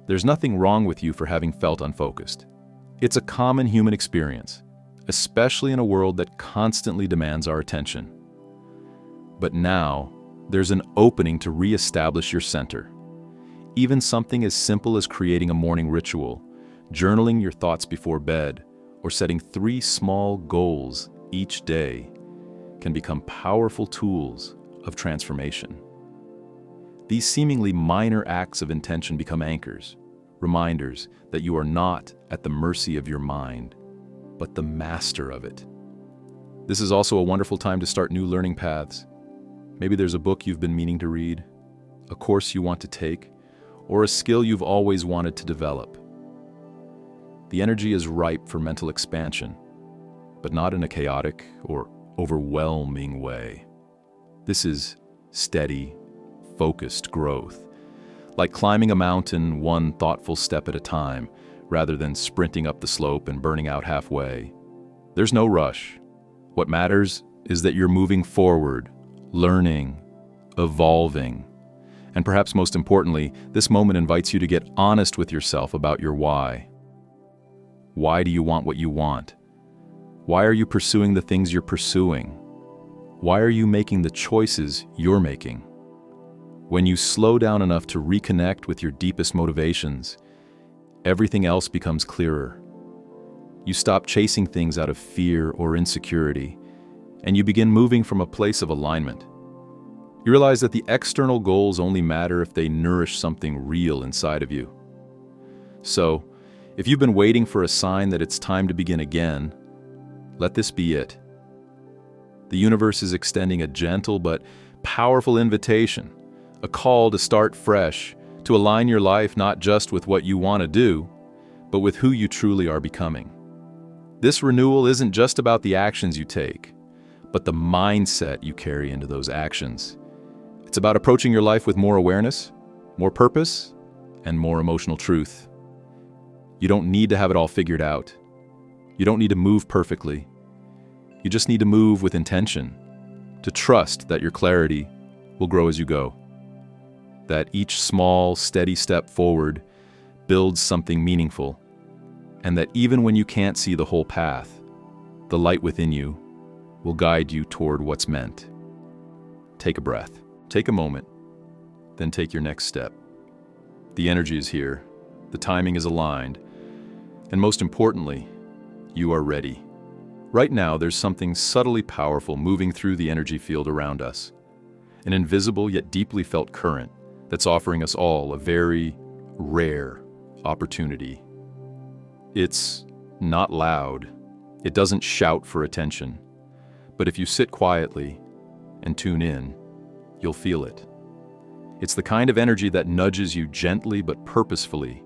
There's nothing wrong with you for having felt unfocused. It's a common human experience, especially in a world that constantly demands our attention. But now, there's an opening to re-establish your center. Even something as simple as creating a morning ritual, journaling your thoughts before bed, or setting 3 small goals each day can become powerful tools of transformation. These seemingly minor acts of intention become anchors, reminders that you are not at the mercy of your mind, but the master of it. This is also a wonderful time to start new learning paths. Maybe there's a book you've been meaning to read, a course you want to take, or a skill you've always wanted to develop. The energy is ripe for mental expansion, but not in a chaotic or overwhelming way. This is steady, focused growth, like climbing a mountain one thoughtful step at a time, rather than sprinting up the slope and burning out halfway. There's no rush. What matters is that you're moving forward, learning, evolving. And perhaps most importantly, this moment invites you to get honest with yourself about your why. Why do you want what you want? Why are you pursuing the things you're pursuing? Why are you making the choices you're making? When you slow down enough to reconnect with your deepest motivations, everything else becomes clearer. You stop chasing things out of fear or insecurity, and you begin moving from a place of alignment. You realize that the external goals only matter if they nourish something real inside of you. So, if you've been waiting for a sign that it's time to begin again, let this be it. The universe is extending a gentle but powerful invitation, a call to start fresh, to align your life not just with what you want to do, but with who you truly are becoming. This renewal isn't just about the actions you take, but the mindset you carry into those actions. It's about approaching your life with more awareness, more purpose, and more emotional truth. You don't need to have it all figured out. You don't need to move perfectly. You just need to move with intention, to trust that your clarity will grow as you go, that each small, steady step forward builds something meaningful, and that even when you can't see the whole path, the light within you will guide you toward what's meant. Take a breath, take a moment, then take your next step. The energy is here, the timing is aligned, and most importantly, you are ready. Right now, there's something subtly powerful moving through the energy field around us, an invisible yet deeply felt current that's offering us all a very rare opportunity. It's not loud, it doesn't shout for attention, but if you sit quietly and tune in, you'll feel it. It's the kind of energy that nudges you gently but purposefully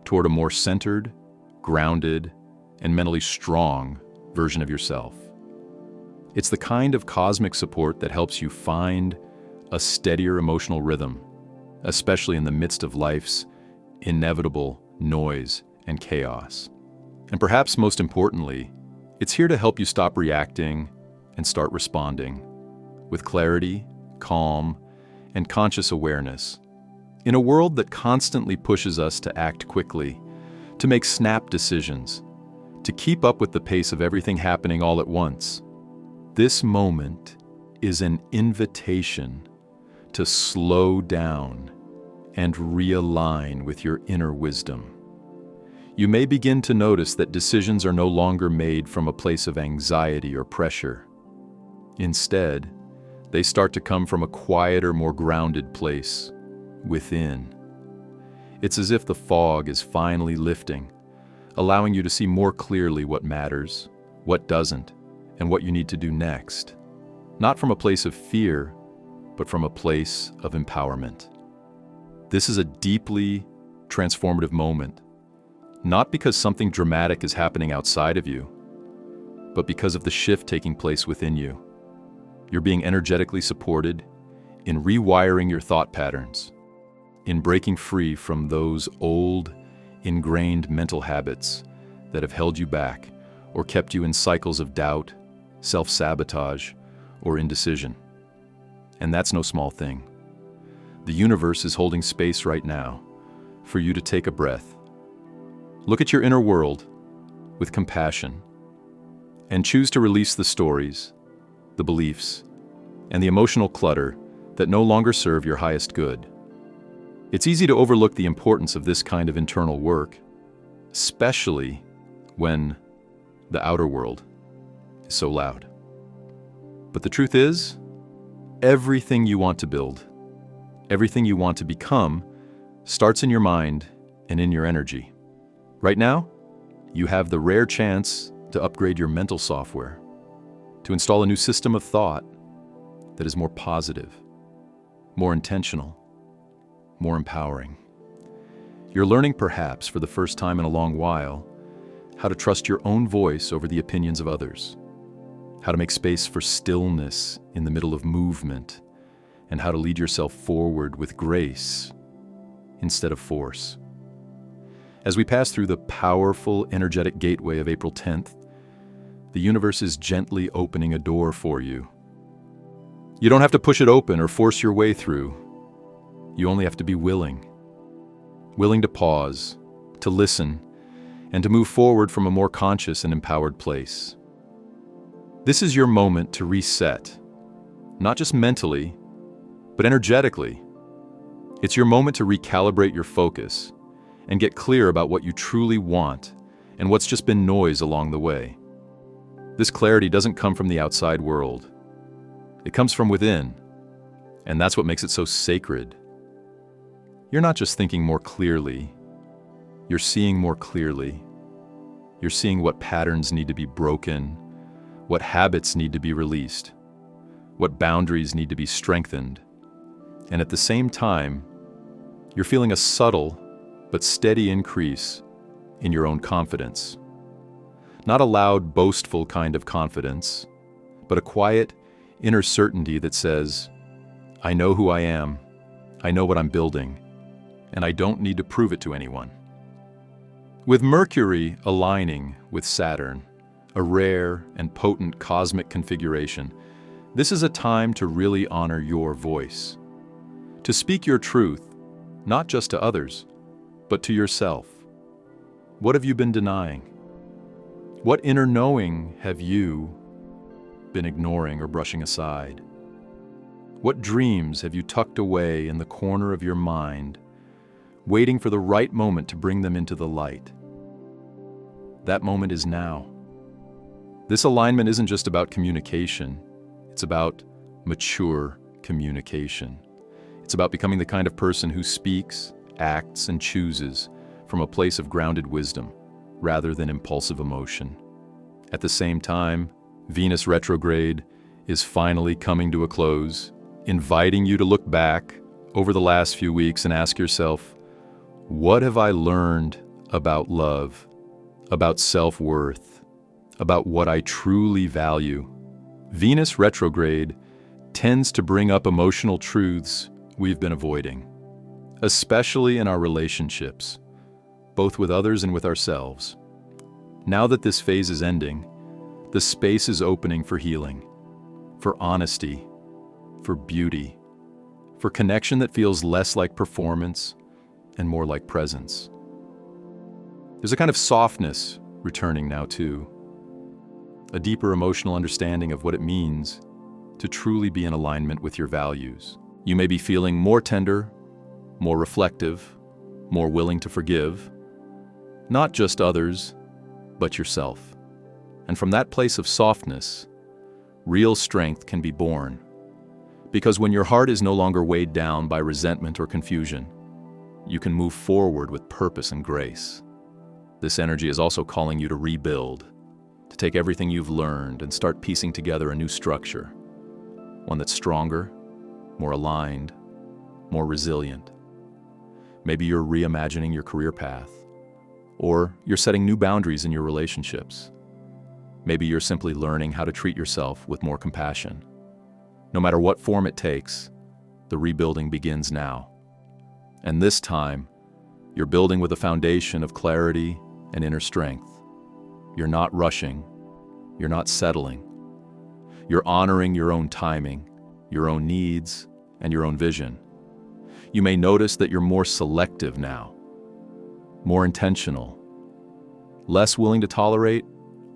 toward a more centered, grounded, and mentally strong version of yourself. It's the kind of cosmic support that helps you find a steadier emotional rhythm, especially in the midst of life's inevitable noise and chaos. And perhaps most importantly, it's here to help you stop reacting and start responding with clarity, calm, and conscious awareness. In a world that constantly pushes us to act quickly, to make snap decisions, to keep up with the pace of everything happening all at once, this moment is an invitation to slow down and realign with your inner wisdom. You may begin to notice that decisions are no longer made from a place of anxiety or pressure. Instead, they start to come from a quieter, more grounded place within. It's as if the fog is finally lifting, allowing you to see more clearly what matters, what doesn't, and what you need to do next. Not from a place of fear, but from a place of empowerment. This is a deeply transformative moment, not because something dramatic is happening outside of you, but because of the shift taking place within you. You're being energetically supported in rewiring your thought patterns, in breaking free from those old, ingrained mental habits that have held you back or kept you in cycles of doubt, self-sabotage, or indecision. And that's no small thing. The universe is holding space right now for you to take a breath. Look at your inner world with compassion and choose to release the stories, the beliefs, and the emotional clutter that no longer serve your highest good. It's easy to overlook the importance of this kind of internal work, especially when the outer world is so loud. But the truth is, everything you want to build, everything you want to become, starts in your mind and in your energy. Right now, you have the rare chance to upgrade your mental software, to install a new system of thought that is more positive, more intentional, more empowering. You're learning, perhaps for the first time in a long while, how to trust your own voice over the opinions of others, how to make space for stillness in the middle of movement, and how to lead yourself forward with grace instead of force. As we pass through the powerful, energetic gateway of April 10th, the universe is gently opening a door for you. You don't have to push it open or force your way through. You only have to be willing to pause, to listen, and to move forward from a more conscious and empowered place. This is your moment to reset, not just mentally, but energetically. It's your moment to recalibrate your focus and get clear about what you truly want and what's just been noise along the way. This clarity doesn't come from the outside world. It comes from within, and that's what makes it so sacred. You're not just thinking more clearly, you're seeing more clearly. You're seeing what patterns need to be broken, what habits need to be released, what boundaries need to be strengthened. And at the same time, you're feeling a subtle but steady increase in your own confidence. Not a loud, boastful kind of confidence, but a quiet, inner certainty that says, I know who I am, I know what I'm building, and I don't need to prove it to anyone. With Mercury aligning with Saturn, a rare and potent cosmic configuration, this is a time to really honor your voice. To speak your truth, not just to others, but to yourself. What have you been denying? What inner knowing have you been ignoring or brushing aside? What dreams have you tucked away in the corner of your mind, waiting for the right moment to bring them into the light? That moment is now. This alignment isn't just about communication, it's about mature communication. It's about becoming the kind of person who speaks, acts, and chooses from a place of grounded wisdom, rather than impulsive emotion. At the same time, Venus retrograde is finally coming to a close, inviting you to look back over the last few weeks and ask yourself, what have I learned about love, about self-worth, about what I truly value? Venus retrograde tends to bring up emotional truths we've been avoiding, especially in our relationships, both with others and with ourselves. Now that this phase is ending, the space is opening for healing, for honesty, for beauty, for connection that feels less like performance and more like presence. There's a kind of softness returning now too, a deeper emotional understanding of what it means to truly be in alignment with your values. You may be feeling more tender, more reflective, more willing to forgive, not just others, but yourself. And from that place of softness, real strength can be born. Because when your heart is no longer weighed down by resentment or confusion, you can move forward with purpose and grace. This energy is also calling you to rebuild, to take everything you've learned and start piecing together a new structure, one that's stronger, more aligned, more resilient. Maybe you're reimagining your career path, or you're setting new boundaries in your relationships. Maybe you're simply learning how to treat yourself with more compassion. No matter what form it takes, the rebuilding begins now. And this time, you're building with a foundation of clarity and inner strength. You're not rushing. You're not settling. You're honoring your own timing, your own needs, and your own vision. You may notice that you're more selective now, more intentional, less willing to tolerate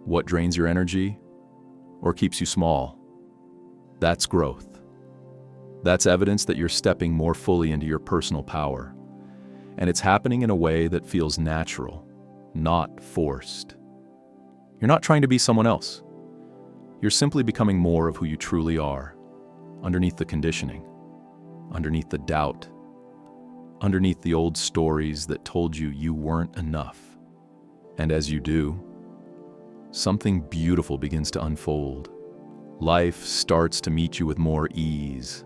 what drains your energy or keeps you small. That's growth. That's evidence that you're stepping more fully into your personal power. And it's happening in a way that feels natural, not forced. You're not trying to be someone else. You're simply becoming more of who you truly are, underneath the conditioning, underneath the doubt, underneath the old stories that told you you weren't enough. And as you do, something beautiful begins to unfold. Life starts to meet you with more ease.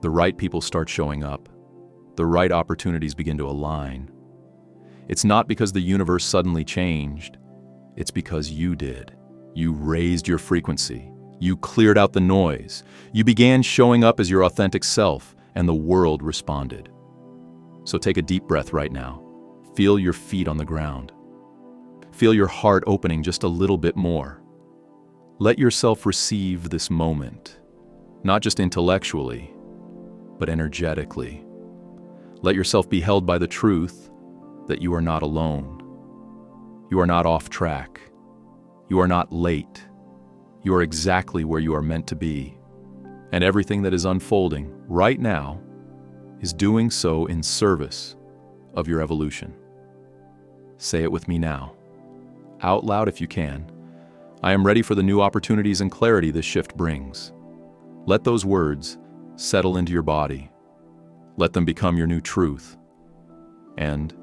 The right people start showing up. The right opportunities begin to align. It's not because the universe suddenly changed. It's because you did. You raised your frequency. You cleared out the noise. You began showing up as your authentic self, and the world responded. So take a deep breath right now. Feel your feet on the ground. Feel your heart opening just a little bit more. Let yourself receive this moment, not just intellectually, but energetically. Let yourself be held by the truth that you are not alone. You are not off track. You are not late. You are exactly where you are meant to be. And everything that is unfolding right now is doing so in service of your evolution. Say it with me now, out loud if you can. I am ready for the new opportunities and clarity this shift brings. Let those words settle into your body. Let them become your new truth. And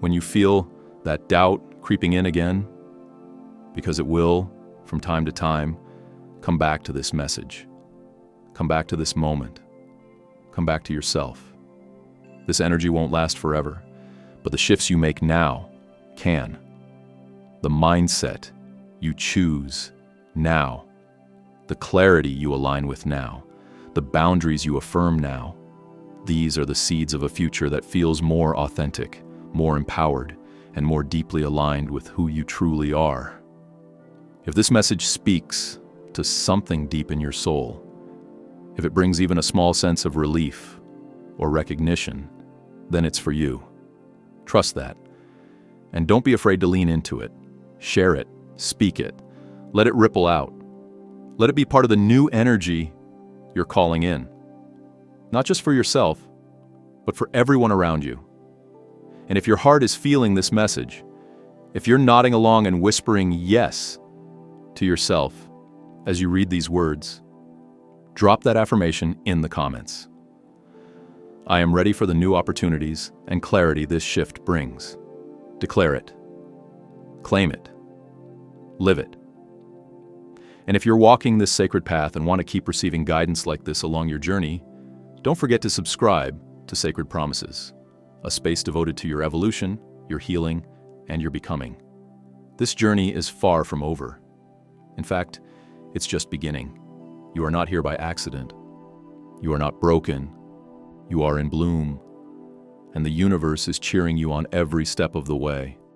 when you feel that doubt creeping in again, because it will, from time to time, come back to this message. Come back to this moment. Come back to yourself. This energy won't last forever, but the shifts you make now can. The mindset you choose now, the clarity you align with now, the boundaries you affirm now, these are the seeds of a future that feels more authentic, more empowered, and more deeply aligned with who you truly are. If this message speaks to something deep in your soul, if it brings even a small sense of relief or recognition, then it's for you. Trust that. And don't be afraid to lean into it. Share it. Speak it. Let it ripple out. Let it be part of the new energy you're calling in. Not just for yourself, but for everyone around you. And if your heart is feeling this message, if you're nodding along and whispering yes to yourself as you read these words, drop that affirmation in the comments. I am ready for the new opportunities and clarity this shift brings. Declare it. Claim it. Live it. And if you're walking this sacred path and want to keep receiving guidance like this along your journey, don't forget to subscribe to Sacred Promises, a space devoted to your evolution, your healing, and your becoming. This journey is far from over. In fact, it's just beginning. You are not here by accident. You are not broken. You are in bloom. And the universe is cheering you on every step of the way.